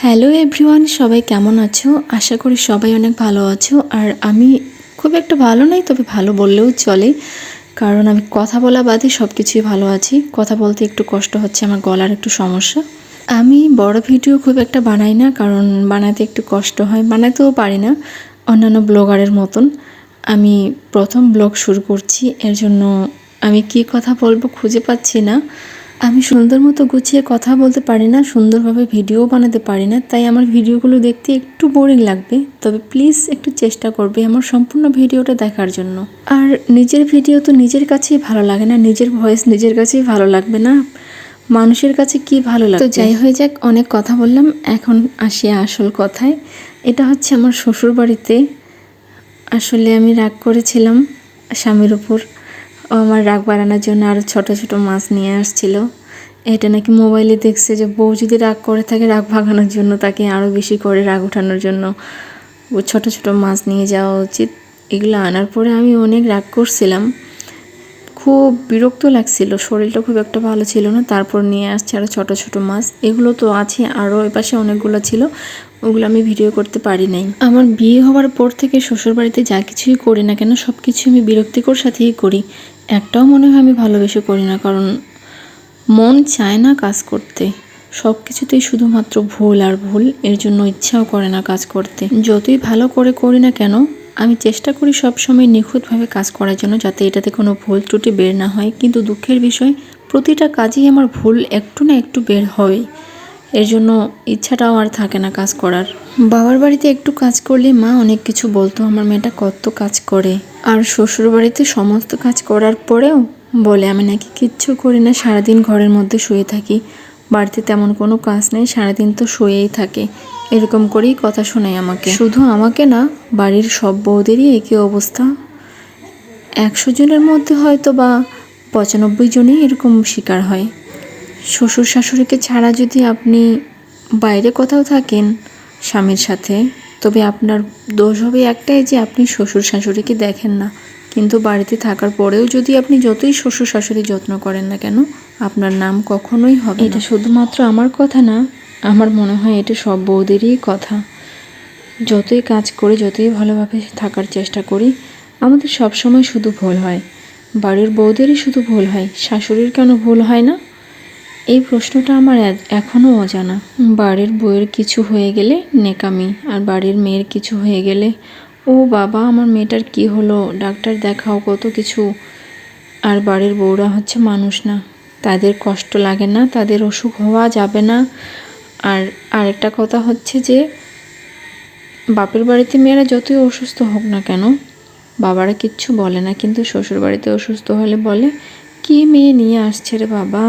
Hello everyone, সবাই কেমন আছো? আশা করি সবাই অনেক ভালো আছো। আর আমি খুব একটা ভালো নই, তবে ভালো বললেও চলে, কারণ আমি কথা বলা বাদে সব কিছুই ভালো আছি। কথা বলতে একটু কষ্ট হচ্ছে, আমার গলার একটু সমস্যা। আমি বড় ভিডিও খুব একটা বানাই না, কারণ বানাতে একটু কষ্ট হয়, বানাতেও পারি না অন্যান্য ব্লগারের মতন। আমি প্রথম ব্লগ শুরু করছি, এর জন্য আমি কি কথা বলবো খুঁজে পাচ্ছি না। আমি সুন্দর মতো গুছিয়ে কথা বলতে পারি না, সুন্দরভাবে ভিডিও বানাতে পারি না, তাই আমার ভিডিওগুলো দেখতে একটু বোরিং লাগবে। তবে প্লিজ একটু চেষ্টা করবে আমার সম্পূর্ণ ভিডিওটা দেখার জন্য। আর নিজের ভিডিও তো নিজের কাছেই ভালো লাগে না, নিজের ভয়েস নিজের কাছেই ভালো লাগবে না, মানুষের কাছে কি ভালো লাগে। তো যাই হয়ে যাক, অনেক কথা বললাম, এখন আসি আসল কথায়। এটা হচ্ছে আমার শ্বশুর বাড়িতে। আসলে আমি রাগ করেছিলাম স্বামীর উপর। ও আমার রাগ বাড়ানোর জন্য আরও ছোট ছোট মাছ নিয়ে আসছিল। এটা নাকি মোবাইলে দেখছে যে বউ যদি রাগ করে থাকে, রাগ ভাগানোর জন্য তাকে আরও বেশি করে রাগ ওঠানোর জন্য ও ছোট ছোট মাছ নিয়ে যাওয়া উচিত। এগুলো আনার পরে আমি অনেক রাগ করছিলাম, খুব বিরক্ত লাগছিল, শরীরটা খুব একটা ভালো ছিল না। তারপর নিয়ে আসছে আরও ছোট ছোট মাছ। এগুলো তো আছে, আরও এপাশে অনেকগুলো ছিল, ওগুলো আমি ভিডিও করতে পারি নাই। আমার বিয়ে হওয়ার পর থেকে শ্বশুরবাড়িতে যা কিছুই করি না কেন, সব কিছু আমি বিরক্তিকর সাথেই করি। একটাও মনে হয় আমি ভালোবেসে করি না, কারণ মন চায় না কাজ করতে। সব কিছুতেই শুধুমাত্র ভুল আর ভুল, এর জন্য ইচ্ছাও করে না কাজ করতে। যতই ভালো করে করি না কেন, আমি চেষ্টা করি সবসময় নিখুঁতভাবে কাজ করার জন্য, যাতে এটাতে কোনো ভুল ত্রুটি বের না হয়। কিন্তু দুঃখের বিষয়, প্রতিটা কাজেই আমার ভুল একটু না একটু বের হয়। এর জন্য ইচ্ছাটাও আর থাকে না কাজ করার। বাবার বাড়িতে একটু কাজ করলে মা অনেক কিছু বলতো, আমার মেয়েটা কত কাজ করে। আর শ্বশুর বাড়িতে সমস্ত কাজ করার পরেও বলে আমি নাকি কিচ্ছু করি না, সারাদিন ঘরের মধ্যে শুয়ে থাকি, বাড়িতে তেমন কোনো কাজ নেই, সারাদিন তো শুয়েই থাকে। এরকম করেই কথা শোনায় আমাকে। শুধু আমাকে না, বাড়ির সব বউদেরই একই অবস্থা। 100 জনের মধ্যে হয়তো বা 95 জনই এরকম শিকার হয়। শ্বশুর শাশুড়িকে ছাড়া যদি আপনি বাইরে কোথাও থাকেন স্বামীর সাথে, তবে আপনার দোষ হবে একটাই, যে আপনি শ্বশুর শাশুড়িকে দেখেন না। কিন্তু বাড়িতে থাকার পরেও যদি আপনি যতই শ্বশুর শাশুড়ির যত্ন করেন না কেন, আপনার নাম কখনোই হবে না। এটা শুধুমাত্র আমার কথা না, আমার মনে হয় এটা সব বউদেরই কথা। যতই কাজ করি, যতই ভালোভাবে থাকার চেষ্টা করি, আমাদের সবসময় শুধু ভুল হয়। বাড়ির বউদেরই শুধু ভুল হয়, শাশুড়ির কেন ভুল হয় না? এই প্রশ্নটা আমার এখনও অজানা। বাড়ির বউয়ের কিছু হয়ে গেলে নেকামি, আর বাড়ির মেয়ের কিছু হয়ে গেলে ও বাবা আমার মেয়েটার কি হলো, ডাক্তার দেখাও, কত কিছু। আর বাড়ির বউরা হচ্ছে মানুষ না, তাদের কষ্ট লাগে না, তাদের অসুখ হওয়া যাবে না। আর আরেকটা কথা হচ্ছে যে, বাপের বাড়িতে মেয়েরা যতই অসুস্থ হোক না কেন, বাবারা কিচ্ছু বলে না, কিন্তু শ্বশুর বাড়িতে অসুস্থ হলে বলে, কি মেয়ে নিয়ে আসছে রে বাবা।